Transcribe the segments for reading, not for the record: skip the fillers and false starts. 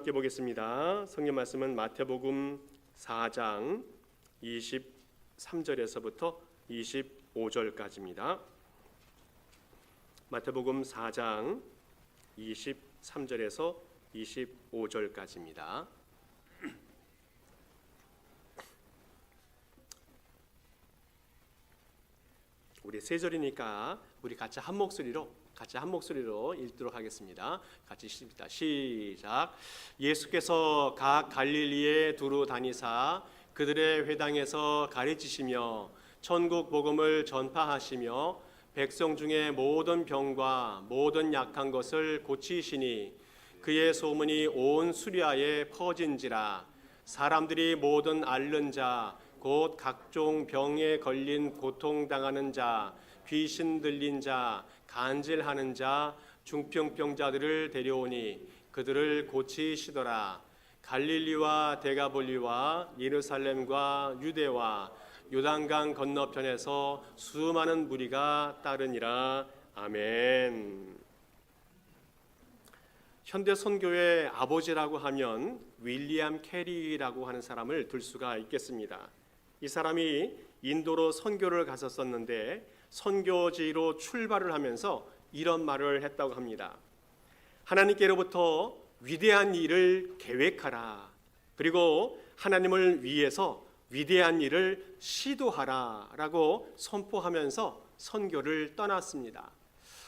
함께 보겠습니다. 성경 말씀은 마태복음 4장 23절에서부터 25절까지입니다. 마태복음 4장 23절에서 25절까지입니다. 우리 세 절이니까 우리 같이 한 목소리로 읽도록 하겠습니다. 같이 읽습니다. 시작. 예수께서 각 갈릴리에 두루 다니사 그들의 회당에서 가르치시며 천국 복음을 전파하시며 백성 중에 모든 병과 모든 약한 것을 고치시니 그의 소문이 온 수리아에 퍼진지라. 사람들이 모든 앓는 자 곧 각종 병에 걸린 고통당하는 자, 귀신 들린 자, 간질하는 자, 중풍병자들을 데려오니 그들을 고치시더라. 갈릴리와 데가볼리와 예루살렘과 유대와 요단강 건너편에서 수많은 무리가 따르니라. 아멘. 현대 선교의 아버지라고 하면 윌리엄 캐리라고 하는 사람을 들 수가 있겠습니다. 이 사람이 인도로 선교를 갔었는데 선교지로 출발을 하면서 이런 말을 했다고 합니다. 하나님께로부터 위대한 일을 계획하라. 그리고 하나님을 위해서 위대한 일을 시도하라 라고 선포하면서 선교를 떠났습니다.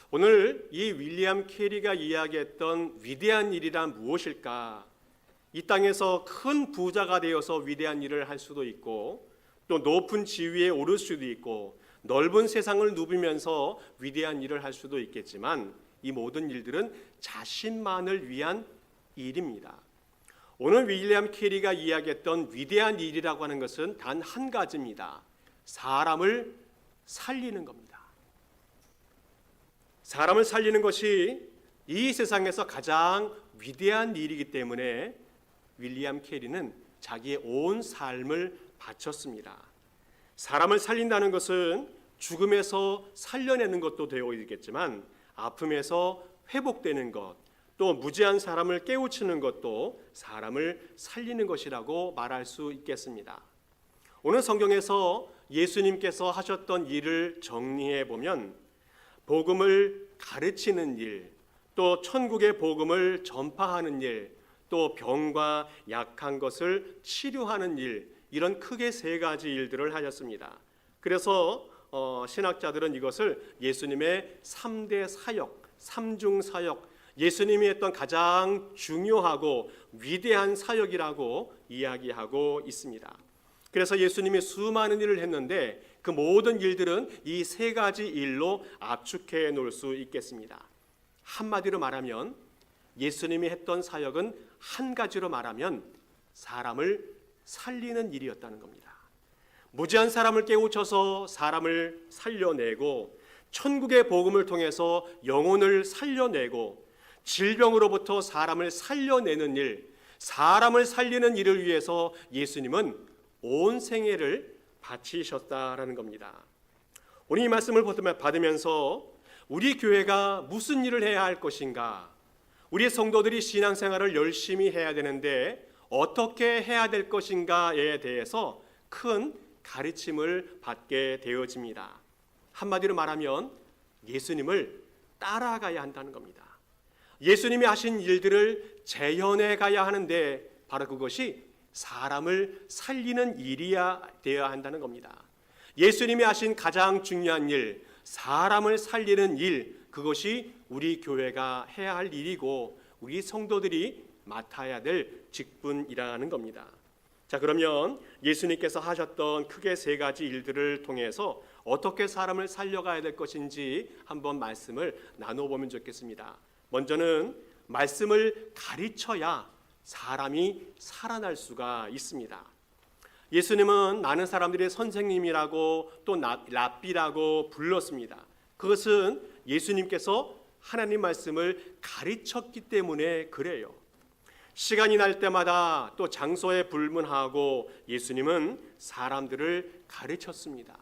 오늘 이 윌리엄 캐리가 이야기했던 위대한 일이란 무엇일까? 이 땅에서 큰 부자가 되어서 위대한 일을 할 수도 있고 또 높은 지위에 오를 수도 있고 넓은 세상을 누비면서 위대한 일을 할 수도 있겠지만 이 모든 일들은 자신만을 위한 일입니다. 오늘 윌리엄 캐리가 이야기했던 위대한 일이라고 하는 것은 단 한 가지입니다. 사람을 살리는 겁니다. 사람을 살리는 것이 이 세상에서 가장 위대한 일이기 때문에 윌리엄 캐리는 자기의 온 삶을 바쳤습니다. 사람을 살린다는 것은 죽음에서 살려내는 것도 되어 있겠지만 아픔에서 회복되는 것, 또 무지한 사람을 깨우치는 것도 사람을 살리는 것이라고 말할 수 있겠습니다. 오늘 성경에서 예수님께서 하셨던 일을 정리해 보면 복음을 가르치는 일, 또 천국의 복음을 전파하는 일, 또 병과 약한 것을 치료하는 일, 이런 크게 세 가지 일들을 하셨습니다. 그래서 신학자들은 이것을 예수님의 3대 사역, 3중 사역, 예수님이 했던 가장 중요하고 위대한 사역이라고 이야기하고 있습니다. 그래서 예수님이 수많은 일을 했는데 그 모든 일들은 이 세 가지 일로 압축해 놓을 수 있겠습니다. 한마디로 말하면 예수님이 했던 사역은 한 가지로 말하면 사람을 살리는 일이었다는 겁니다. 무지한 사람을 깨우쳐서 사람을 살려내고 천국의 복음을 통해서 영혼을 살려내고 질병으로부터 사람을 살려내는 일, 사람을 살리는 일을 위해서 예수님은 온 생애를 바치셨다라는 겁니다. 오늘 이 말씀을 받으면서 우리 교회가 무슨 일을 해야 할 것인가, 우리 성도들이 신앙생활을 열심히 해야 되는데 어떻게 해야 될 것인가에 대해서 큰 가르침을 받게 되어집니다. 한마디로 말하면 예수님을 따라가야 한다는 겁니다. 예수님이 하신 일들을 재현해 가야 하는데 바로 그것이 사람을 살리는 일이야 되어야 한다는 겁니다. 예수님이 하신 가장 중요한 일, 사람을 살리는 일, 그것이 우리 교회가 해야 할 일이고 우리 성도들이 맡아야 될 직분이라는 겁니다. 자, 그러면 예수님께서 하셨던 크게 세 가지 일들을 통해서 어떻게 사람을 살려가야 될 것인지 한번 말씀을 나눠보면 좋겠습니다. 먼저는 말씀을 가르쳐야 사람이 살아날 수가 있습니다. 예수님은 많은 사람들이 선생님이라고 또 랍비라고 불렀습니다. 그것은 예수님께서 하나님 말씀을 가르쳤기 때문에 그래요. 시간이 날 때마다 또 장소에 불문하고 예수님은 사람들을 가르쳤습니다.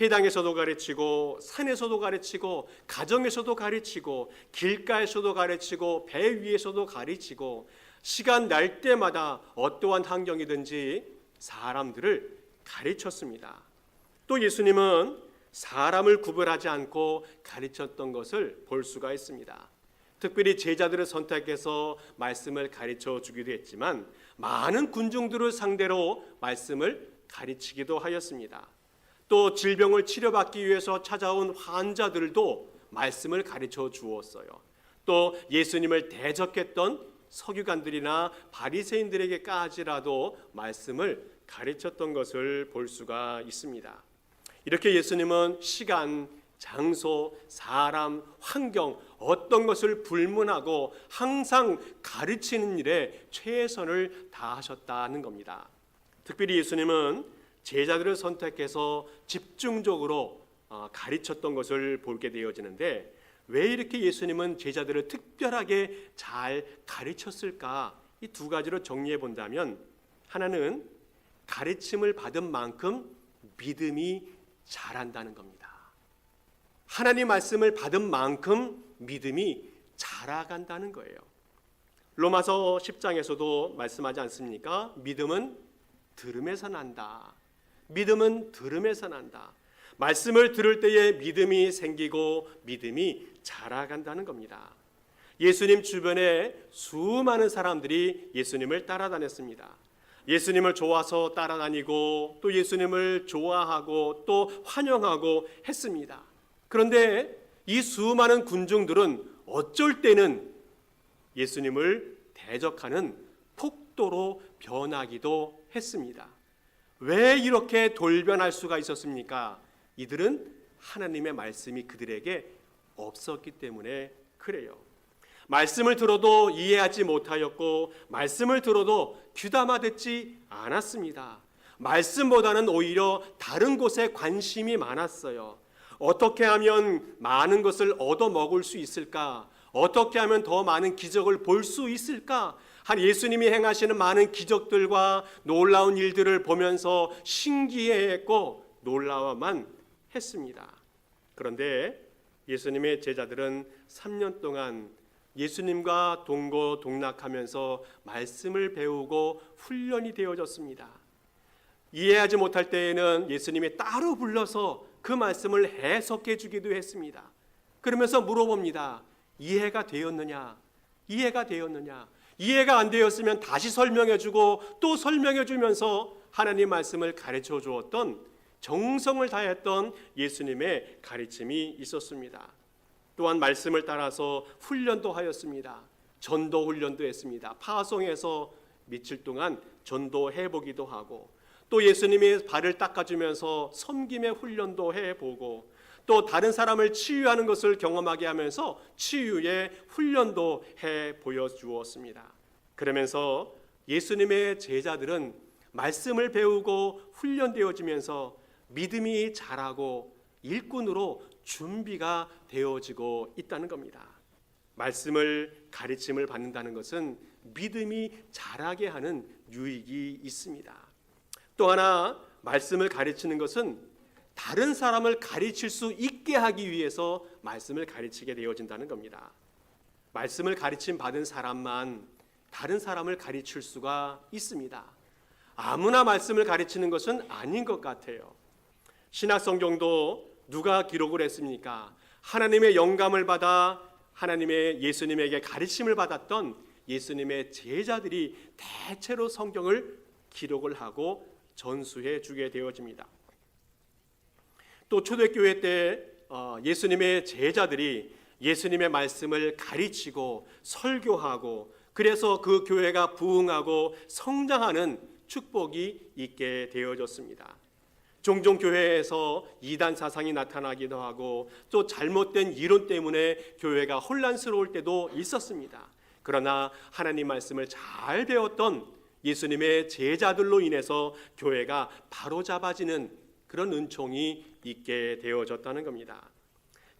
회당에서도 가르치고 산에서도 가르치고 가정에서도 가르치고 길가에서도 가르치고 배 위에서도 가르치고 시간 날 때마다 어떠한 환경이든지 사람들을 가르쳤습니다. 또 예수님은 사람을 구별하지 않고 가르쳤던 것을 볼 수가 있습니다. 특별히 제자들을 선택해서 말씀을 가르쳐 주기도 했지만 많은 군중들을 상대로 말씀을 가르치기도 하였습니다. 또 질병을 치료받기 위해서 찾아온 환자들도 말씀을 가르쳐 주었어요. 또 예수님을 대적했던 서기관들이나 바리새인들에게까지라도 말씀을 가르쳤던 것을 볼 수가 있습니다. 이렇게 예수님은 시간, 장소, 사람, 환경 어떤 것을 불문하고 항상 가르치는 일에 최선을 다하셨다는 겁니다. 특별히 예수님은 제자들을 선택해서 집중적으로 가르쳤던 것을 보게 되어지는데 왜 이렇게 예수님은 제자들을 특별하게 잘 가르쳤을까? 이 두 가지로 정리해 본다면 하나는 가르침을 받은 만큼 믿음이 자란다는 겁니다. 하나님 말씀을 받은 만큼 믿음이 자라간다는 거예요. 로마서 10장에서도 말씀하지 않습니까? 믿음은 들음에서 난다. 믿음은 들음에서 난다. 말씀을 들을 때에 믿음이 생기고 믿음이 자라간다는 겁니다. 예수님 주변에 수많은 사람들이 예수님을 따라다녔습니다. 예수님을 좋아서 따라다니고 또 예수님을 좋아하고 또 환영하고 했습니다. 그런데 이 수많은 군중들은 어쩔 때는 예수님을 대적하는 폭도로 변하기도 했습니다. 왜 이렇게 돌변할 수가 있었습니까? 이들은 하나님의 말씀이 그들에게 없었기 때문에 그래요. 말씀을 들어도 이해하지 못하였고 말씀을 들어도 귀담아 듣지 않았습니다. 말씀보다는 오히려 다른 곳에 관심이 많았어요. 어떻게 하면 많은 것을 얻어먹을 수 있을까? 어떻게 하면 더 많은 기적을 볼 수 있을까? 한 예수님이 행하시는 많은 기적들과 놀라운 일들을 보면서 신기해했고 놀라워만 했습니다. 그런데 예수님의 제자들은 3년 동안 예수님과 동고동락하면서 말씀을 배우고 훈련이 되어졌습니다. 이해하지 못할 때에는 예수님이 따로 불러서 그 말씀을 해석해 주기도 했습니다. 그러면서 물어봅니다. 이해가 되었느냐? 이해가 되었느냐? 이해가 안 되었으면 다시 설명해 주고 또 설명해 주면서 하나님 말씀을 가르쳐 주었던 정성을 다했던 예수님의 가르침이 있었습니다. 또한 말씀을 따라서 훈련도 하였습니다. 전도 훈련도 했습니다. 파송해서 며칠 동안 전도해 보기도 하고 또 예수님이 발을 닦아주면서 섬김의 훈련도 해보고 또 다른 사람을 치유하는 것을 경험하게 하면서 치유의 훈련도 해 보여주었습니다. 그러면서 예수님의 제자들은 말씀을 배우고 훈련되어지면서 믿음이 자라고 일꾼으로 준비가 되어지고 있다는 겁니다. 말씀을 가르침을 받는다는 것은 믿음이 자라게 하는 유익이 있습니다. 또 하나 말씀을 가르치는 것은 다른 사람을 가르칠 수 있게 하기 위해서 말씀을 가르치게 되어진다는 겁니다. 말씀을 가르침 받은 사람만 다른 사람을 가르칠 수가 있습니다. 아무나 말씀을 가르치는 것은 아닌 것 같아요. 신약성경도 누가 기록을 했습니까? 하나님의 영감을 받아 하나님의 예수님에게 가르침을 받았던 예수님의 제자들이 대체로 성경을 기록을 하고 전수해 주게 되어집니다. 또 초대교회 때 예수님의 제자들이 예수님의 말씀을 가르치고 설교하고 그래서 그 교회가 부흥하고 성장하는 축복이 있게 되어졌습니다. 종종 교회에서 이단 사상이 나타나기도 하고 또 잘못된 이론 때문에 교회가 혼란스러울 때도 있었습니다. 그러나 하나님 말씀을 잘 배웠던 예수님의 제자들로 인해서 교회가 바로잡아지는 그런 은총이 있게 되어졌다는 겁니다.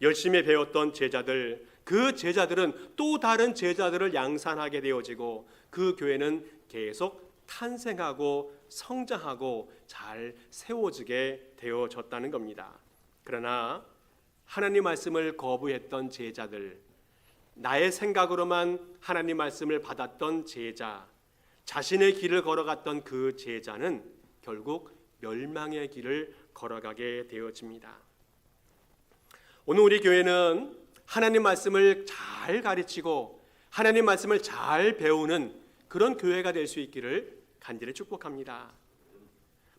열심히 배웠던 제자들, 그 제자들은 또 다른 제자들을 양산하게 되어지고 그 교회는 계속 탄생하고 성장하고 잘 세워지게 되어졌다는 겁니다. 그러나 하나님 말씀을 거부했던 제자들, 나의 생각으로만 하나님 말씀을 받았던 제자, 자신의 길을 걸어갔던 그 제자는 결국 멸망의 길을 걸어가게 되어집니다. 오늘 우리 교회는 하나님 말씀을 잘 가르치고 하나님 말씀을 잘 배우는 그런 교회가 될 수 있기를 간절히 축복합니다.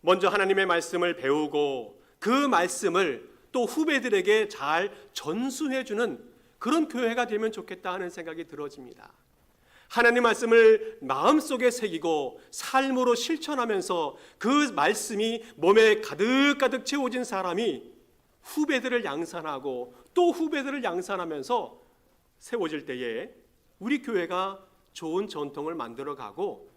먼저 하나님의 말씀을 배우고 그 말씀을 또 후배들에게 잘 전수해주는 그런 교회가 되면 좋겠다 하는 생각이 들어집니다. 하나님 말씀을 마음속에 새기고 삶으로 실천하면서 그 말씀이 몸에 가득가득 채워진 사람이 후배들을 양산하고 또 후배들을 양산하면서 세워질 때에 우리 교회가 좋은 전통을 만들어가고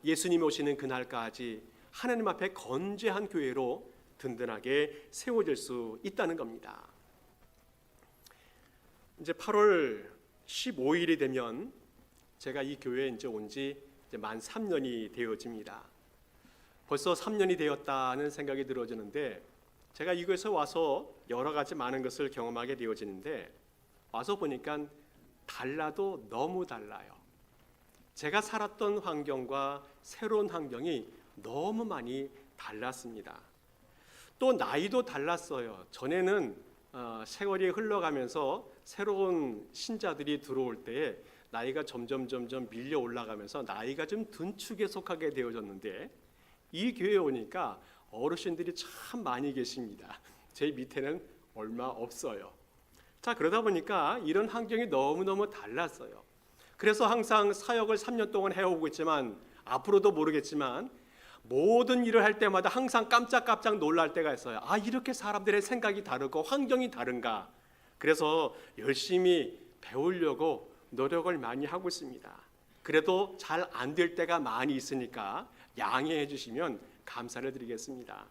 예수님이 오시는 그날까지 하나님 앞에 건재한 교회로 든든하게 세워질 수 있다는 겁니다. 이제 8월 15일이 되면 제가 이 교회에 이제 온 지 만 3년이 되어집니다. 벌써 3년이 되었다는 생각이 들어지는데 제가 이곳에 와서 여러 가지 많은 것을 경험하게 되어지는데 와서 보니까 달라도 너무 달라요. 제가 살았던 환경과 새로운 환경이 너무 많이 달랐습니다. 또 나이도 달랐어요. 전에는 세월이 흘러가면서 새로운 신자들이 들어올 때에 나이가 점점 밀려 올라가면서 나이가 좀 든 축에 속하게 되어졌는데 이 교회에 오니까 어르신들이 참 많이 계십니다. 제 밑에는 얼마 없어요. 자, 그러다 보니까 이런 환경이 너무너무 달랐어요. 그래서 항상 사역을 3년 동안 해오고 있지만 앞으로도 모르겠지만 모든 일을 할 때마다 항상 깜짝깜짝 놀랄 때가 있어요. 아, 이렇게 사람들의 생각이 다르고 환경이 다른가. 그래서 열심히 배우려고 노력을 많이 하고 있습니다. 그래도 잘 안 될 때가 많이 있으니까 양해해 주시면 감사를 드리겠습니다.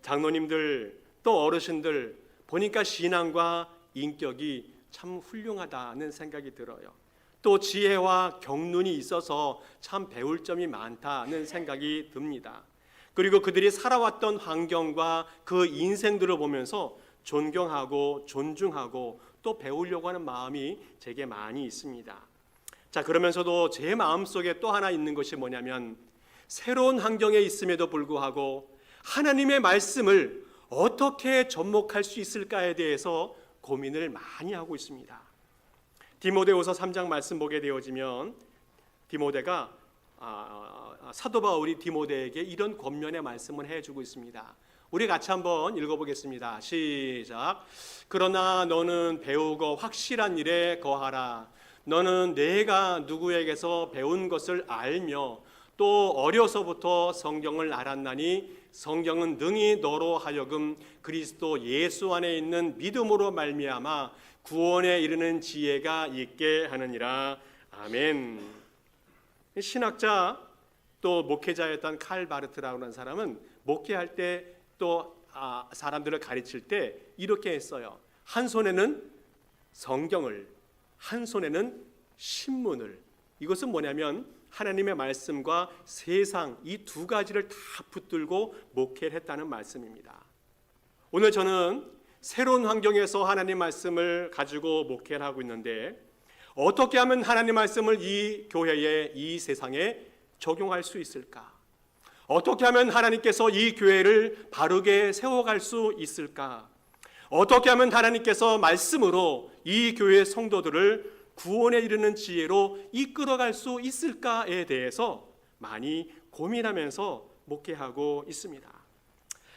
장로님들 또 어르신들 보니까 신앙과 인격이 참 훌륭하다는 생각이 들어요. 또 지혜와 경륜이 있어서 참 배울 점이 많다는 생각이 듭니다. 그리고 그들이 살아왔던 환경과 그 인생들을 보면서 존경하고 존중하고 또 배우려고 하는 마음이 제게 많이 있습니다. 자, 그러면서도 제 마음속에 또 하나 있는 것이 뭐냐면 새로운 환경에 있음에도 불구하고 하나님의 말씀을 어떻게 접목할 수 있을까에 대해서 고민을 많이 하고 있습니다. 디모데후서 3장 말씀 보게 되어지면 디모데가 사도 바울이 디모데에게 이런 권면의 말씀을 해주고 있습니다. 우리 같이 한번 읽어보겠습니다. 시작. 그러나 너는 배우고 확실한 일에 거하라. 너는 내가 누구에게서 배운 것을 알며 또 어려서부터 성경을 알았나니 성경은 능히 너로 하여금 그리스도 예수 안에 있는 믿음으로 말미암아 구원에 이르는 지혜가 있게 하느니라. 아멘. 신학자 또 목회자였던 칼 바르트라고 하는 사람은 목회할 때 또 사람들을 가르칠 때 이렇게 했어요. 한 손에는 성경을, 한 손에는 신문을. 이것은 뭐냐면 하나님의 말씀과 세상 이 두 가지를 다 붙들고 목회를 했다는 말씀입니다. 오늘 저는 새로운 환경에서 하나님 말씀을 가지고 목회를 하고 있는데 어떻게 하면 하나님 말씀을 이 교회에, 이 세상에 적용할 수 있을까? 어떻게 하면 하나님께서 이 교회를 바르게 세워갈 수 있을까? 어떻게 하면 하나님께서 말씀으로 이 교회 성도들을 구원에 이르는 지혜로 이끌어갈 수 있을까에 대해서 많이 고민하면서 목회하고 있습니다.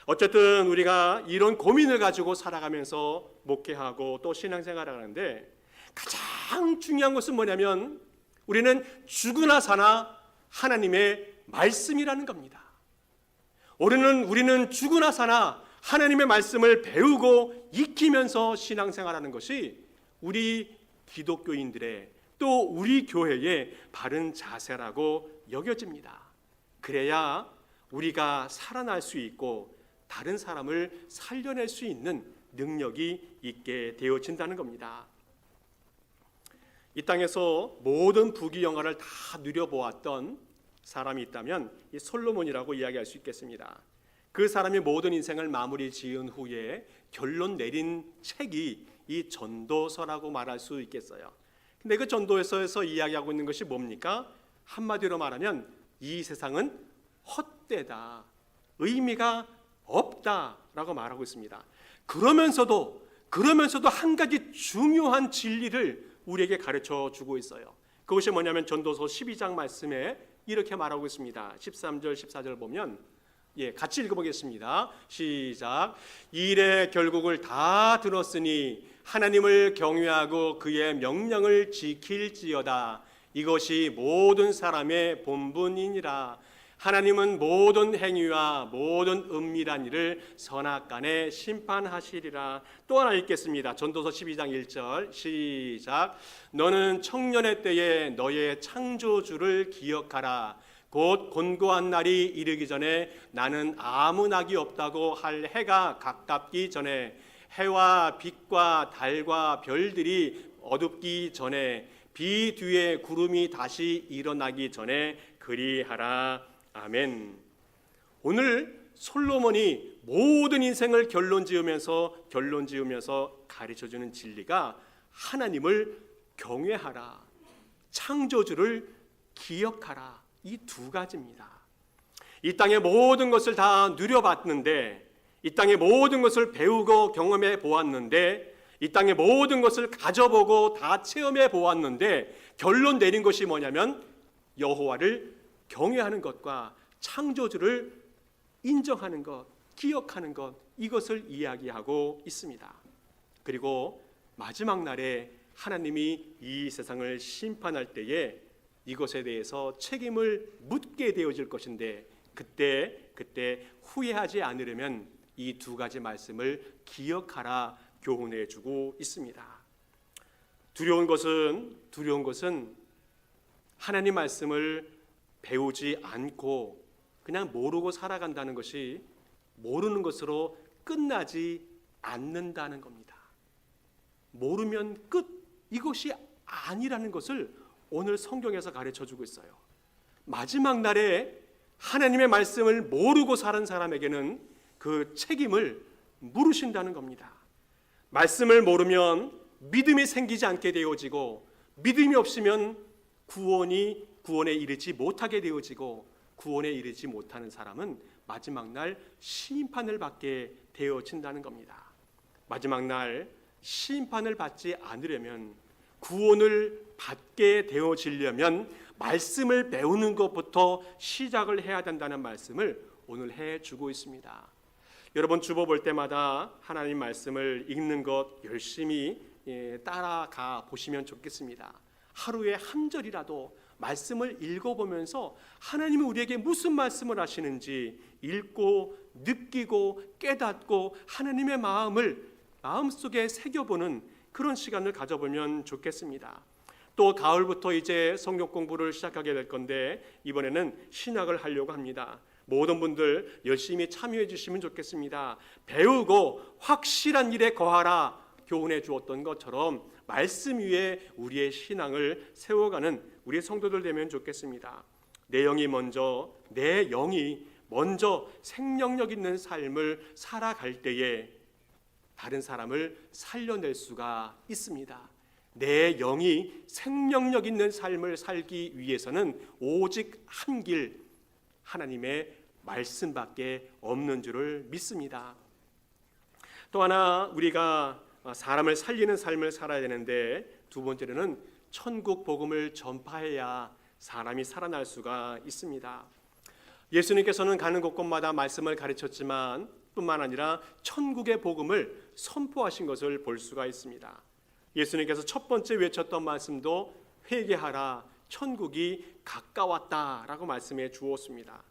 어쨌든 우리가 이런 고민을 가지고 살아가면서 목회하고 또 신앙생활을 하는데 가장 중요한 것은 뭐냐면 우리는 죽으나 사나 하나님의 말씀이라는 겁니다. 우리는 죽으나 사나 하나님의 말씀을 배우고 익히면서 신앙생활하는 것이 우리 기독교인들의 또 우리 교회의 바른 자세라고 여겨집니다. 그래야 우리가 살아날 수 있고 다른 사람을 살려낼 수 있는 능력이 있게 되어진다는 겁니다. 이 땅에서 모든 부귀영화를 다 누려보았던 사람이 있다면 이 솔로몬이라고 이야기할 수 있겠습니다. 그 사람이 모든 인생을 마무리 지은 후에 결론 내린 책이 이 전도서라고 말할 수 있겠어요. 근데 그 전도서에서 이야기하고 있는 것이 뭡니까? 한마디로 말하면 이 세상은 헛되다, 의미가 없다라고 말하고 있습니다. 그러면서도 한 가지 중요한 진리를 우리에게 가르쳐 주고 있어요. 그것이 뭐냐면 전도서 12장 말씀에 이렇게 말하고 있습니다. 13절 14절 보면 같이 읽어보겠습니다. 시작. 일의 결국을 다 들었으니 하나님을 경외하고 그의 명령을 지킬지어다. 이것이 모든 사람의 본분이니라. 하나님은 모든 행위와 모든 은밀한 일을 선악간에 심판하시리라. 또 하나 읽겠습니다. 전도서 12장 1절 시작. 너는 청년의 때에 너의 창조주를 기억하라. 곧 곤고한 날이 이르기 전에 나는 아무 낙이 없다고 할 해가 가깝기 전에 해와 빛과 달과 별들이 어둡기 전에 비 뒤에 구름이 다시 일어나기 전에 그리하라. 아멘. 오늘 솔로몬이 모든 인생을 결론 지으면서 가르쳐주는 진리가 하나님을 경외하라, 창조주를 기억하라, 이 두 가지입니다. 이 땅의 모든 것을 다 누려봤는데, 이 땅의 모든 것을 배우고 경험해 보았는데, 이 땅의 모든 것을 가져보고 다 체험해 보았는데 결론 내린 것이 뭐냐면 여호와를 경외하는 것과 창조주를 인정하는 것, 기억하는 것, 이것을 이야기하고 있습니다. 그리고 마지막 날에 하나님이 이 세상을 심판할 때에 이것에 대해서 책임을 묻게 되어질 것인데 그때 후회하지 않으려면 이 두 가지 말씀을 기억하라 교훈해 주고 있습니다. 두려운 것은 하나님 말씀을 배우지 않고 그냥 모르고 살아간다는 것이 모르는 것으로 끝나지 않는다는 겁니다. 모르면 끝, 이것이 아니라는 것을 오늘 성경에서 가르쳐 주고 있어요. 마지막 날에 하나님의 말씀을 모르고 사는 사람에게는 그 책임을 물으신다는 겁니다. 말씀을 모르면 믿음이 생기지 않게 되어지고, 믿음이 없으면 구원에 이르지 못하게 되어지고, 구원에 이르지 못하는 사람은 마지막 날 심판을 받게 되어진다는 겁니다. 마지막 날 심판을 받지 않으려면, 구원을 받게 되어지려면 말씀을 배우는 것부터 시작을 해야 된다는 말씀을 오늘 해주고 있습니다. 여러분 주보 볼 때마다 하나님 말씀을 읽는 것 열심히 따라가 보시면 좋겠습니다. 하루에 한 절이라도 말씀을 읽어보면서 하나님이 우리에게 무슨 말씀을 하시는지 읽고 느끼고 깨닫고 하나님의 마음을 마음속에 새겨보는 그런 시간을 가져보면 좋겠습니다. 또 가을부터 이제 성경 공부를 시작하게 될 건데 이번에는 신학을 하려고 합니다. 모든 분들 열심히 참여해 주시면 좋겠습니다. 배우고 확실한 일에 거하라 교훈해 주었던 것처럼 말씀 위에 우리의 신앙을 세워가는 우리 성도들 되면 좋겠습니다. 내 영이 먼저 생명력 있는 삶을 살아갈 때에 다른 사람을 살려낼 수가 있습니다. 내 영이 생명력 있는 삶을 살기 위해서는 오직 한 길, 하나님의 말씀밖에 없는 줄을 믿습니다. 또 하나 우리가 사람을 살리는 삶을 살아야 되는데 두 번째로는 천국 복음을 전파해야 사람이 살아날 수가 있습니다. 예수님께서는 가는 곳곳마다 말씀을 가르쳤지만 뿐만 아니라 천국의 복음을 선포하신 것을 볼 수가 있습니다. 예수님께서 첫 번째 외쳤던 말씀도 회개하라, 천국이 가까웠다라고 말씀해 주었습니다.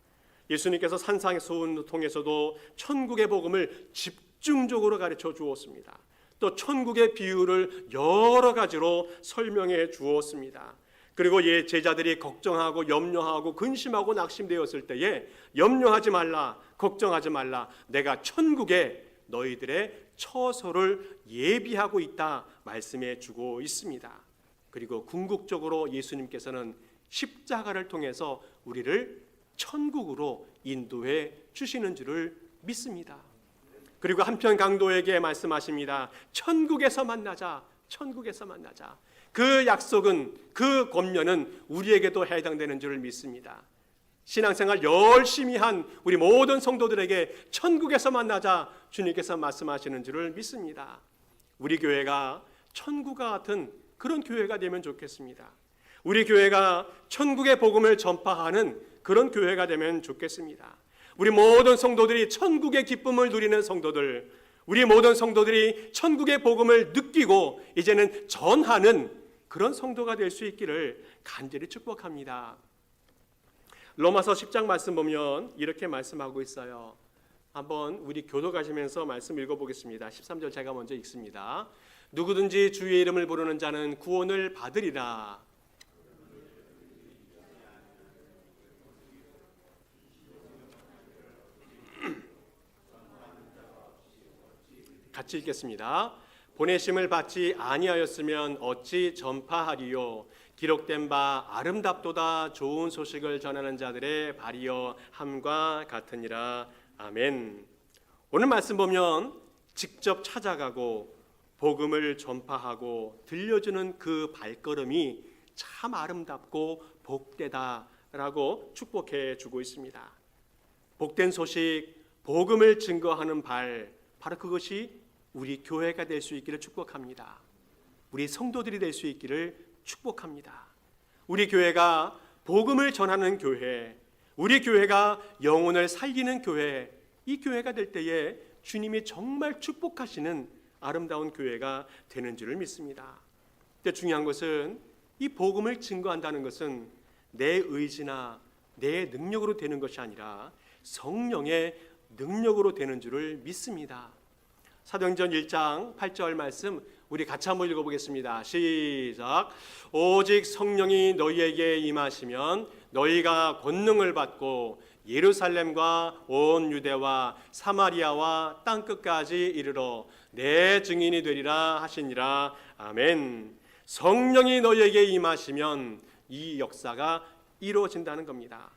예수님께서 산상수훈을 통해서도 천국의 복음을 집중적으로 가르쳐 주었습니다. 또 천국의 비유를 여러 가지로 설명해 주었습니다. 그리고 제자들이 걱정하고 염려하고 근심하고 낙심되었을 때에 염려하지 말라, 걱정하지 말라, 내가 천국에 너희들의 처소를 예비하고 있다 말씀해 주고 있습니다. 그리고 궁극적으로 예수님께서는 십자가를 통해서 우리를 천국으로 인도해 주시는 줄을 믿습니다. 그리고 한편 강도에게 말씀하십니다. 천국에서 만나자. 그 약속은, 그 권면은 우리에게도 해당되는 줄을 믿습니다. 신앙생활 열심히 한 우리 모든 성도들에게 천국에서 만나자 주님께서 말씀하시는 줄을 믿습니다. 우리 교회가 천국과 같은 그런 교회가 되면 좋겠습니다. 우리 교회가 천국의 복음을 전파하는 그런 교회가 되면 좋겠습니다. 우리 모든 성도들이 천국의 기쁨을 누리는 성도들, 우리 모든 성도들이 천국의 복음을 느끼고 이제는 전하는 그런 성도가 될 수 있기를 간절히 축복합니다. 로마서 10장 말씀 보면 이렇게 말씀하고 있어요. 한번 우리 교도 가시면서 말씀 읽어보겠습니다. 13절 제가 먼저 읽습니다. 누구든지 주의 이름을 부르는 자는 구원을 받으리라. 같이 읽겠습니다. 보내심을 받지 아니하였으면 어찌 전파하리요. 기록된 바 아름답도다 좋은 소식을 전하는 자들의 발이여 함과 같으니라. 아멘. 오늘 말씀 보면 직접 찾아가고 복음을 전파하고 들려주는 그 발걸음이 참 아름답고 복되다라고 축복해 주고 있습니다. 복된 소식, 복음을 증거하는 발, 바로 그것이 우리 교회가 될 수 있기를 축복합니다. 우리 성도들이 될 수 있기를 축복합니다. 우리 교회가 복음을 전하는 교회, 우리 교회가 영혼을 살리는 교회, 이 교회가 될 때에 주님이 정말 축복하시는 아름다운 교회가 되는 줄을 믿습니다. 근데 중요한 것은 이 복음을 증거한다는 것은 내 의지나 내 능력으로 되는 것이 아니라 성령의 능력으로 되는 줄을 믿습니다. 사도행전 1장 8절 말씀 우리 같이 한번 읽어보겠습니다. 시작. 오직 성령이 너희에게 임하시면 너희가 권능을 받고 예루살렘과 온 유대와 사마리아와 땅끝까지 이르러 내 증인이 되리라 하시니라. 아멘. 성령이 너희에게 임하시면 이 역사가 이루어진다는 겁니다.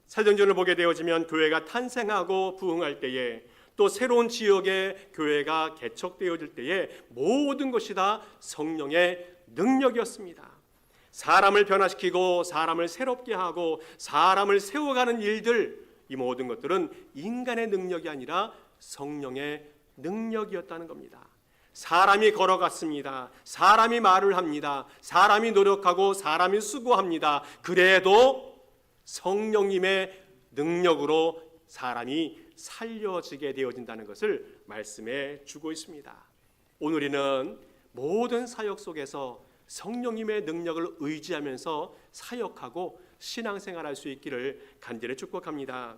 사도행전을 보게 되어지면 교회가 탄생하고 부흥할 때에 또 새로운 지역의 교회가 개척되어질 때에 모든 것이 다 성령의 능력이었습니다. 사람을 변화시키고 사람을 새롭게 하고 사람을 세워가는 일들, 이 모든 것들은 인간의 능력이 아니라 성령의 능력이었다는 겁니다. 사람이 걸어갔습니다. 사람이 말을 합니다. 사람이 노력하고 사람이 수고합니다. 그래도 성령님의 능력으로 사람이 살려지게 되어진다는 것을 말씀해 주고 있습니다. 오늘은 모든 사역 속에서 성령님의 능력을 의지하면서 사역하고 신앙생활할 수 있기를 간절히 축복합니다.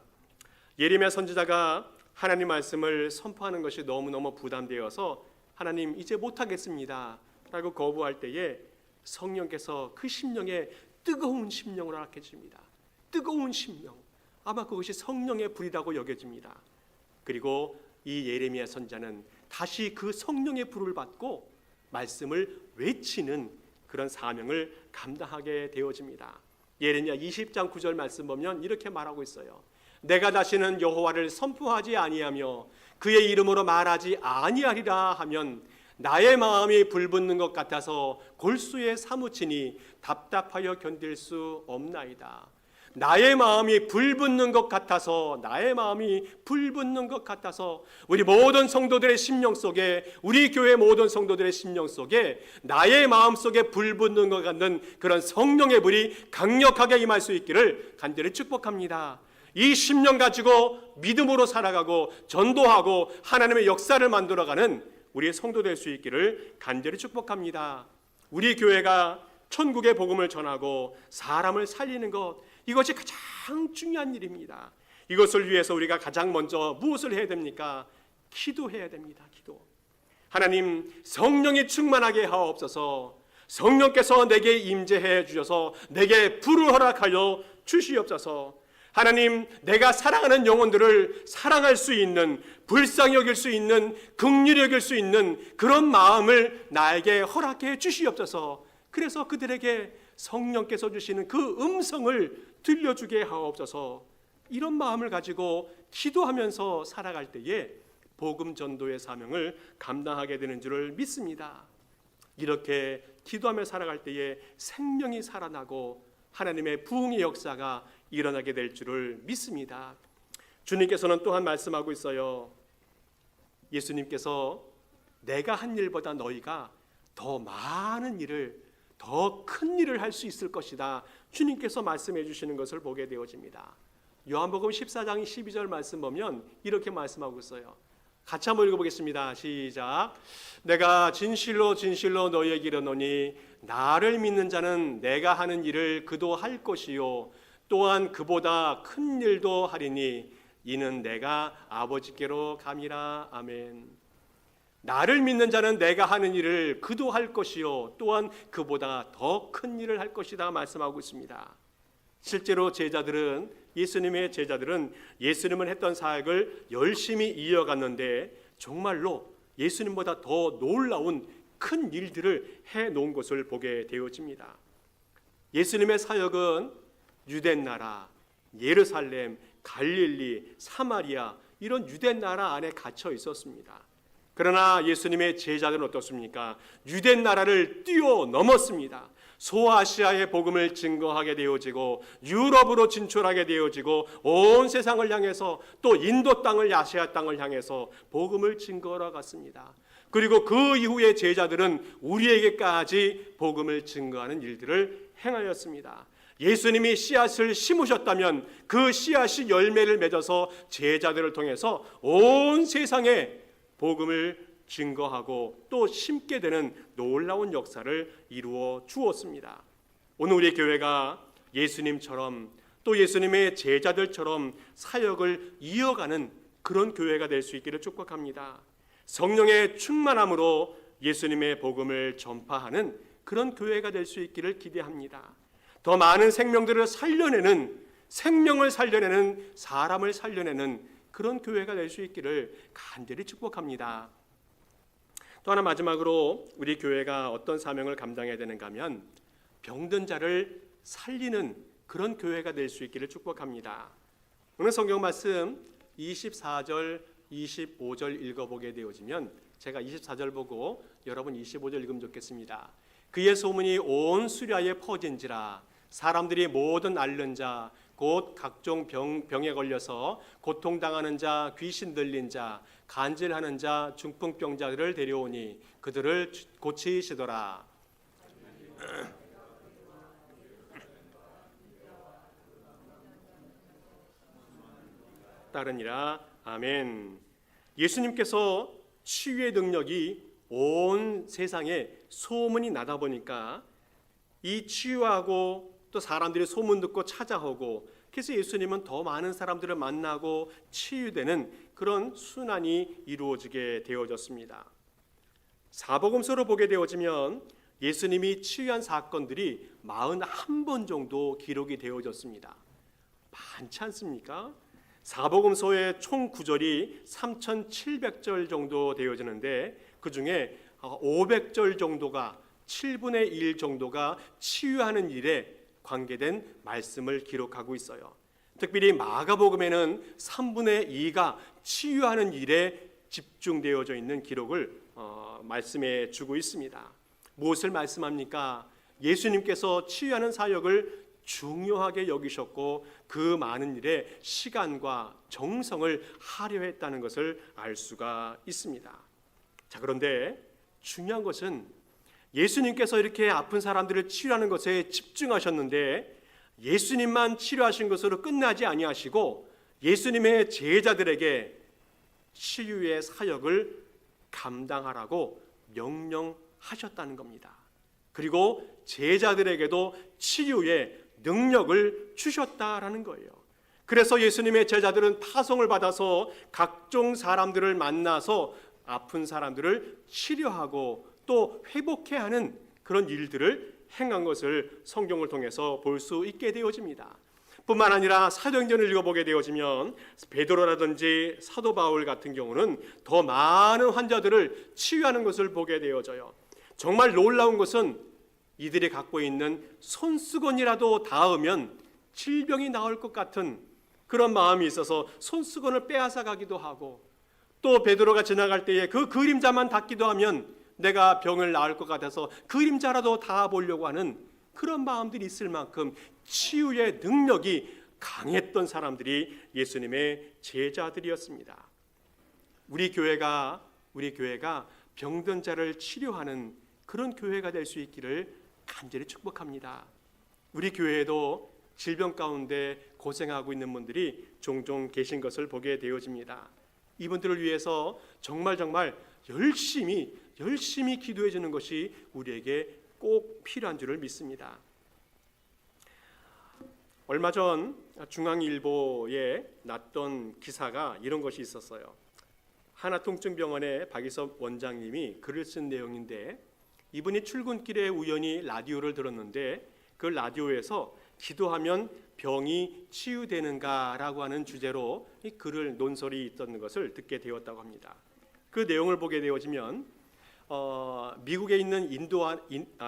예레미야 선지자가 하나님 말씀을 선포하는 것이 너무너무 부담되어서 하나님 이제 못하겠습니다 라고 거부할 때에 성령께서 그 심령에 뜨거운 심령을 허락해 줍니다. 뜨거운 심령, 아마 그것이 성령의 불이라고 여겨집니다. 그리고 이 예레미야 선지자는 다시 그 성령의 불을 받고 말씀을 외치는 그런 사명을 감당하게 되어집니다. 예레미야 20장 9절 말씀 보면 이렇게 말하고 있어요. 내가 다시는 여호와를 선포하지 아니하며 그의 이름으로 말하지 아니하리라 하면 나의 마음이 불붙는 것 같아서 골수에 사무치니 답답하여 견딜 수 없나이다. 나의 마음이 불붙는 것 같아서, 나의 마음이 불붙는 것 같아서 우리 모든 성도들의 심령 속에, 우리 교회 모든 성도들의 심령 속에 나의 마음 속에 불붙는 것 같는 그런 성령의 불이 강력하게 임할 수 있기를 간절히 축복합니다. 이 심령 가지고 믿음으로 살아가고 전도하고 하나님의 역사를 만들어가는 우리의 성도 될 수 있기를 간절히 축복합니다. 우리 교회가 천국의 복음을 전하고 사람을 살리는 것, 이것이 가장 중요한 일입니다. 이것을 위해서 우리가 가장 먼저 무엇을 해야 됩니까? 기도해야 됩니다. 기도. 하나님, 성령이 충만하게 하옵소서. 성령께서 내게 임재해 주셔서 내게 불을 허락하여 주시옵소서. 하나님, 내가 사랑하는 영혼들을 사랑할 수 있는, 불쌍히 여길 수 있는, 긍휼히 여길 수 있는 그런 마음을 나에게 허락해 주시옵소서. 그래서 그들에게 성령께서 주시는 그 음성을 들려주게 하옵소서. 이런 마음을 가지고 기도하면서 살아갈 때에 복음 전도의 사명을 감당하게 되는 줄을 믿습니다. 이렇게 기도하며 살아갈 때에 생명이 살아나고 하나님의 부흥의 역사가 일어나게 될 줄을 믿습니다. 주님께서는 또한 말씀하고 있어요. 예수님께서 내가 한 일보다 너희가 더 많은 일을, 더 큰 일을 할 수 있을 것이다. 주님께서 말씀해 주시는 것을 보게 되어집니다. 요한복음 14장 12절 말씀 보면 이렇게 말씀하고 있어요. 같이 한번 읽어보겠습니다. 시작. 내가 진실로 진실로 너희에게 이르노니 나를 믿는 자는 내가 하는 일을 그도 할 것이요 또한 그보다 큰 일도 하리니 이는 내가 아버지께로 감이라. 아멘. 나를 믿는 자는 내가 하는 일을 그도 할 것이요 또한 그보다 더 큰 일을 할 것이다 말씀하고 있습니다. 실제로 예수님의 제자들은 예수님은 했던 사역을 열심히 이어갔는데 정말로 예수님보다 더 놀라운 큰 일들을 해놓은 것을 보게 되어집니다. 예수님의 사역은 유대 나라, 예루살렘, 갈릴리, 사마리아 이런 유대 나라 안에 갇혀 있었습니다. 그러나 예수님의 제자들은 어떻습니까? 유대 나라를 뛰어넘었습니다. 소아시아의 복음을 증거하게 되어지고 유럽으로 진출하게 되어지고 온 세상을 향해서 또 인도 땅을, 아시아 땅을 향해서 복음을 증거하러 갔습니다. 그리고 그 이후에 제자들은 우리에게까지 복음을 증거하는 일들을 행하였습니다. 예수님이 씨앗을 심으셨다면 그 씨앗이 열매를 맺어서 제자들을 통해서 온 세상에 복음을 증거하고 또 심게 되는 놀라운 역사를 이루어 주었습니다. 오늘 우리 교회가 예수님처럼 또 예수님의 제자들처럼 사역을 이어가는 그런 교회가 될 수 있기를 축복합니다. 성령의 충만함으로 예수님의 복음을 전파하는 그런 교회가 될 수 있기를 기대합니다. 더 많은 생명들을 살려내는, 생명을 살려내는, 사람을 살려내는 그런 교회가 될 수 있기를 간절히 축복합니다. 또 하나 마지막으로 우리 교회가 어떤 사명을 감당해야 되는가 하면 병든 자를 살리는 그런 교회가 될 수 있기를 축복합니다. 오늘 성경 말씀 24절 25절 읽어보게 되어지면 제가 24절 보고 여러분 25절 읽으면 좋겠습니다. 그의 소문이 온 수리아에 퍼진지라 사람들이 모든 앓는 자 곧 각종 병에 걸려서 고통당하는 자, 귀신 들린 자, 간질하는 자, 중풍병자들을 데려오니 그들을 고치시더라. 따르니라. 아멘. 예수님께서 치유의 능력이 온 세상에 소문이 나다 보니까 이 치유하고 또 사람들이 소문 듣고 찾아오고 그래서 예수님은 더 많은 사람들을 만나고 치유되는 그런 순환이 이루어지게 되어졌습니다. 사복음서로 보게 되어지면 예수님이 치유한 사건들이 41번 정도 기록이 되어졌습니다. 많지 않습니까? 사복음서의 총 구절이 3,700절 정도 되어지는데 그 중에 500절 정도가 7분의 1 정도가 치유하는 일에 관계된 말씀을 기록하고 있어요. 특별히 마가복음에는 3분의 2가 치유하는 일에 집중되어져 있는 기록을 말씀해 주고 있습니다. 무엇을 말씀합니까? 예수님께서 치유하는 사역을 중요하게 여기셨고 그 많은 일에 시간과 정성을 할애했다는 것을 알 수가 있습니다. 자, 그런데 중요한 것은 예수님께서 이렇게 아픈 사람들을 치유하는 것에 집중하셨는데 예수님만 치료하신 것으로 끝나지 아니하시고 예수님의 제자들에게 치유의 사역을 감당하라고 명령하셨다는 겁니다. 그리고 제자들에게도 치유의 능력을 주셨다라는 거예요. 그래서 예수님의 제자들은 파송을 받아서 각종 사람들을 만나서 아픈 사람들을 치료하고 또 회복해야 하는 그런 일들을 행한 것을 성경을 통해서 볼 수 있게 되어집니다. 뿐만 아니라 사도행전을 읽어보게 되어지면 베드로라든지 사도 바울 같은 경우는 더 많은 환자들을 치유하는 것을 보게 되어져요. 정말 놀라운 것은 이들이 갖고 있는 손수건이라도 닿으면 질병이 나을 것 같은 그런 마음이 있어서 손수건을 빼앗아 가기도 하고 또 베드로가 지나갈 때에 그 그림자만 닿기도 하면 내가 병을 나을 것 같아서 그림자라도 닿아보려고 하는 그런 마음들이 있을 만큼 치유의 능력이 강했던 사람들이 예수님의 제자들이었습니다. 우리 교회가 병든 자를 치료하는 그런 교회가 될 수 있기를 간절히 축복합니다. 우리 교회에도 질병 가운데 고생하고 있는 분들이 종종 계신 것을 보게 되어집니다. 이분들을 위해서 정말 열심히 기도해 주는 것이 우리에게 꼭 필요한 줄을 믿습니다. 얼마 전 중앙일보에 났던 기사가 이런 것이 있었어요. 하나통증병원의 박이섭 원장님이 글을 쓴 내용인데, 이분이 출근길에 우연히 라디오를 들었는데 그 라디오에서 기도하면 병이 치유되는가라고 하는 주제로 이 글을 논설이 있던 것을 듣게 되었다고 합니다. 그 내용을 보게 되어지면 미국에 있는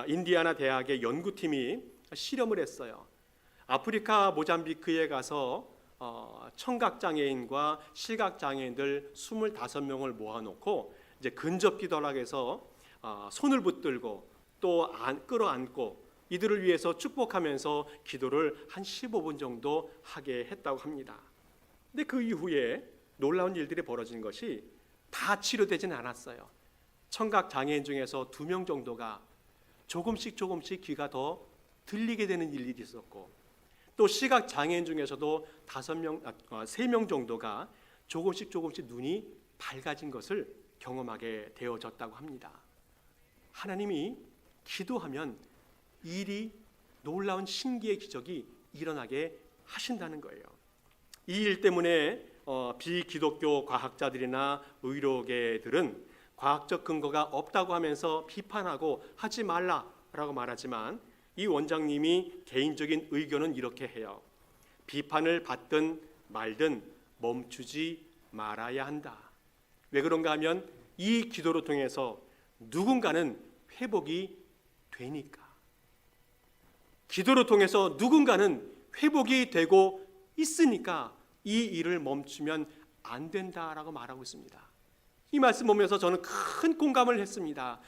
인디아나 대학의 연구팀이 실험을 했어요. 아프리카 모잠비크에 가서 청각장애인과 시각장애인들 25명을 모아놓고 이제 근접기도락에서 손을 붙들고 또 끌어안고 이들을 위해서 축복하면서 기도를 한 15분 정도 하게 했다고 합니다. 근데 그 이후에 놀라운 일들이 벌어진 것이 다 치료되지는 않았어요. 청각장애인 중에서 2명 정도가 조금씩 귀가 더 들리게 되는 일이 있었고, 또 시각장애인 중에서도 3명 정도가 조금씩 눈이 밝아진 것을 경험하게 되어졌다고 합니다. 하나님이 기도하면 일이 놀라운 신기의 기적이 일어나게 하신다는 거예요. 이 일 때문에 비기독교 과학자들이나 의료계들은 과학적 근거가 없다고 하면서 비판하고 하지 말라라고 말하지만, 이 원장님이 개인적인 의견은 이렇게 해요. 비판을 받든 말든 멈추지 말아야 한다. 왜 그런가 하면 이 기도를 통해서 누군가는 회복이 되니까. 기도를 통해서 누군가는 회복이 되고 있으니까 이 일을 멈추면 안 된다라고 말하고 있습니다. 이 말씀 보면서 저는 큰 공감을 했습니다.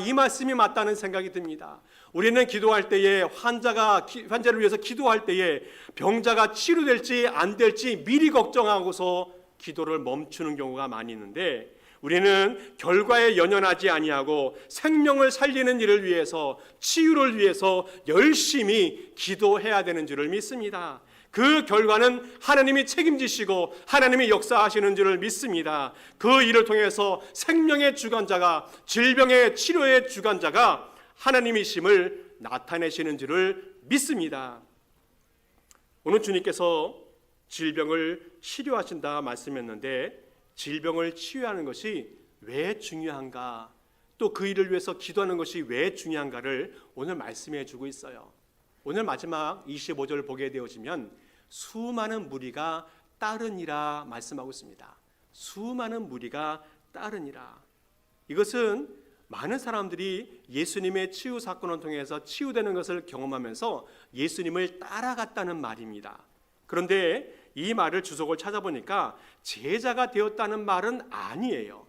이 말씀이 맞다는 생각이 듭니다. 우리는 기도할 때에 환자를 위해서 기도할 때에 병자가 치료될지 안 될지 미리 걱정하고서 기도를 멈추는 경우가 많이 있는데, 우리는 결과에 연연하지 아니하고 생명을 살리는 일을 위해서, 치유를 위해서 열심히 기도해야 되는 줄을 믿습니다. 그 결과는 하나님이 책임지시고 하나님이 역사하시는 줄을 믿습니다. 그 일을 통해서 생명의 주관자가, 질병의 치료의 주관자가 하나님이심을 나타내시는 줄을 믿습니다. 오늘 주님께서 질병을 치료하신다 말씀했는데, 질병을 치유하는 것이 왜 중요한가, 또 그 일을 위해서 기도하는 것이 왜 중요한가를 오늘 말씀해 주고 있어요. 오늘 마지막 25절 보게 되어지면 수많은 무리가 따르니라 말씀하고 있습니다. 수많은 무리가 따르니라. 이것은 많은 사람들이 예수님의 치유 사건을 통해서 치유되는 것을 경험하면서 예수님을 따라갔다는 말입니다. 그런데 이 말을 주석을 찾아보니까 제자가 되었다는 말은 아니에요.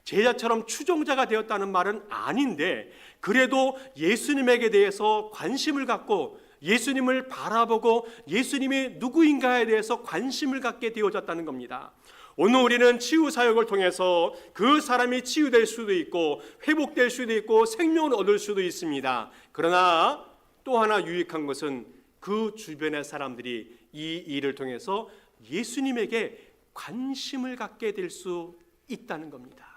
제자처럼 추종자가 되었다는 말은 아닌데, 그래도 예수님에게 대해서 관심을 갖고 예수님을 바라보고 예수님이 누구인가에 대해서 관심을 갖게 되어졌다는 겁니다. 오늘 우리는 치유 사역을 통해서 그 사람이 치유될 수도 있고 회복될 수도 있고 생명을 얻을 수도 있습니다. 그러나 또 하나 유익한 것은 그 주변의 사람들이 이 일을 통해서 예수님에게 관심을 갖게 될 수 있다는 겁니다.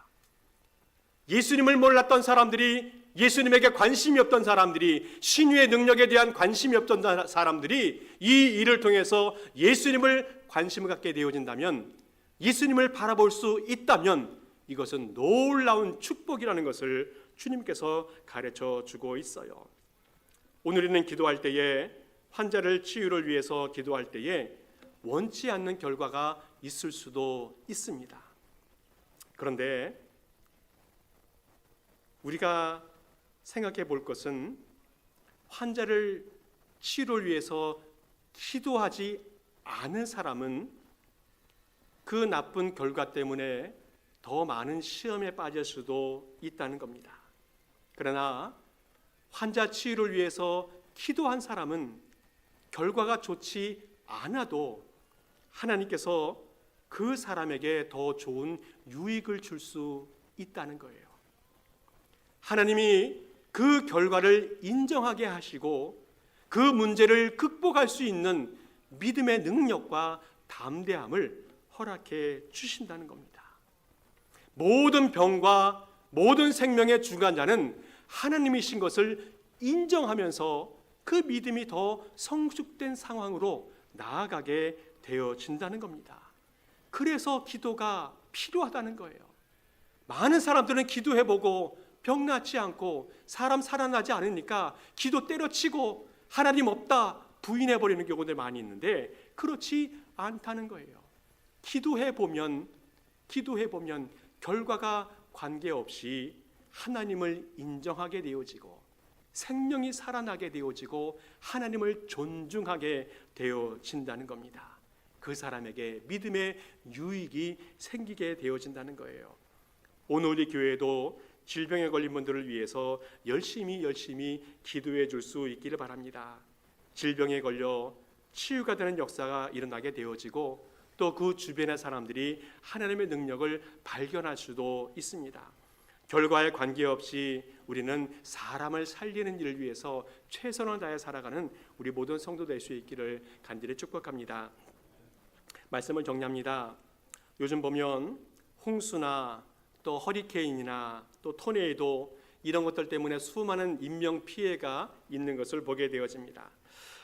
예수님을 몰랐던 사람들이, 예수님에게 관심이 없던 사람들이, 신유의 능력에 대한 관심이 없던 사람들이 이 일을 통해서 예수님을 관심을 갖게 되어진다면, 예수님을 바라볼 수 있다면 이것은 놀라운 축복이라는 것을 주님께서 가르쳐 주고 있어요. 오늘 우리는 기도할 때에, 환자를 치유를 위해서 기도할 때에 원치 않는 결과가 있을 수도 있습니다. 그런데 우리가 생각해 볼 것은, 환자를 치료를 위해서 기도하지 않은 사람은 그 나쁜 결과 때문에 더 많은 시험에 빠질 수도 있다는 겁니다. 그러나 환자 치유를 위해서 기도한 사람은 결과가 좋지 않아도 하나님께서 그 사람에게 더 좋은 유익을 줄 수 있다는 거예요. 하나님이 그 결과를 인정하게 하시고 그 문제를 극복할 수 있는 믿음의 능력과 담대함을 허락해 주신다는 겁니다. 모든 병과 모든 생명의 주관자는 하나님이신 것을 인정하면서 그 믿음이 더 성숙된 상황으로 나아가게 되어진다는 겁니다. 그래서 기도가 필요하다는 거예요. 많은 사람들은 기도해보고 병 낫지 않고 사람 살아나지 않으니까 기도 때려치고 하나님 없다 부인해버리는 경우들 많이 있는데 그렇지 않다는 거예요. 기도해보면 결과가 관계없이 하나님을 인정하게 되어지고 생명이 살아나게 되어지고 하나님을 존중하게 되어진다는 겁니다. 그 사람에게 믿음의 유익이 생기게 되어진다는 거예요. 오늘 우리 교회도 질병에 걸린 분들을 위해서 열심히 기도해 줄 수 있기를 바랍니다. 질병에 걸려 치유가 되는 역사가 일어나게 되어지고 또 그 주변의 사람들이 하나님의 능력을 발견할 수도 있습니다. 결과에 관계없이 우리는 사람을 살리는 일을 위해서 최선을 다해 살아가는 우리 모든 성도 될 수 있기를 간절히 축복합니다. 말씀을 정리합니다. 요즘 보면 홍수나 또 허리케인이나 또 토네이도 이런 것들 때문에 수많은 인명 피해가 있는 것을 보게 되어집니다.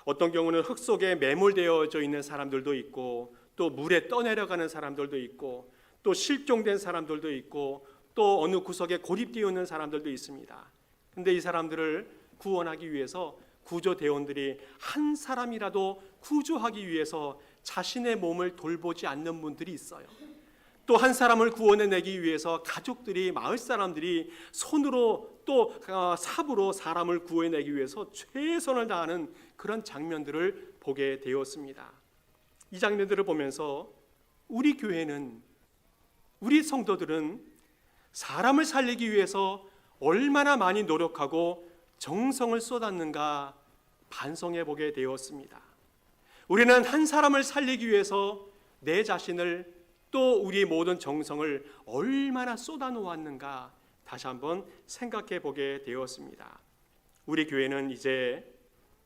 어떤 경우는 흙 속에 매몰되어져 있는 사람들도 있고 또 물에 떠내려가는 사람들도 있고 또 실종된 사람들도 있고 또 어느 구석에 고립되어 있는 사람들도 있습니다. 그런데 이 사람들을 구원하기 위해서 구조대원들이 한 사람이라도 구조하기 위해서 자신의 몸을 돌보지 않는 분들이 있어요. 또 한 사람을 구원해내기 위해서 가족들이 마을 사람들이 손으로 또 삽으로 사람을 구해내기 위해서 최선을 다하는 그런 장면들을 보게 되었습니다. 이 장면들을 보면서 우리 교회는 우리 성도들은 사람을 살리기 위해서 얼마나 많이 노력하고 정성을 쏟았는가 반성해 보게 되었습니다. 우리는 한 사람을 살리기 위해서 내 자신을 또 우리 모든 정성을 얼마나 쏟아놓았는가 다시 한번 생각해 보게 되었습니다. 우리 교회는 이제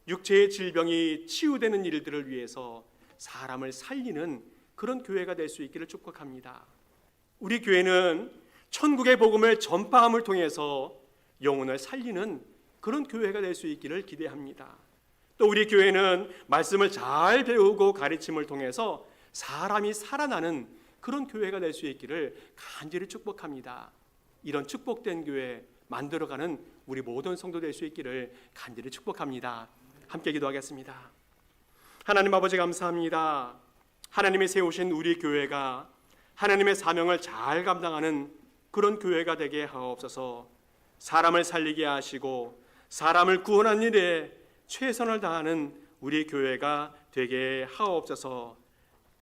육체의 질병이 치유되는 일들을 위해서 사람을 살리는 그런 교회가 될 수 있기를 축복합니다. 우리 교회는 천국의 복음을 전파함을 통해서 영혼을 살리는 그런 교회가 될 수 있기를 기대합니다. 또 우리 교회는 말씀을 잘 배우고 가르침을 통해서 사람이 살아나는 그런 교회가 될 수 있기를 간절히 축복합니다. 이런 축복된 교회 만들어가는 우리 모든 성도 될 수 있기를 간절히 축복합니다. 함께 기도하겠습니다. 하나님 아버지 감사합니다. 하나님이 세우신 우리 교회가 하나님의 사명을 잘 감당하는 그런 교회가 되게 하옵소서. 사람을 살리게 하시고 사람을 구원하는 일에 최선을 다하는 우리 교회가 되게 하옵소서.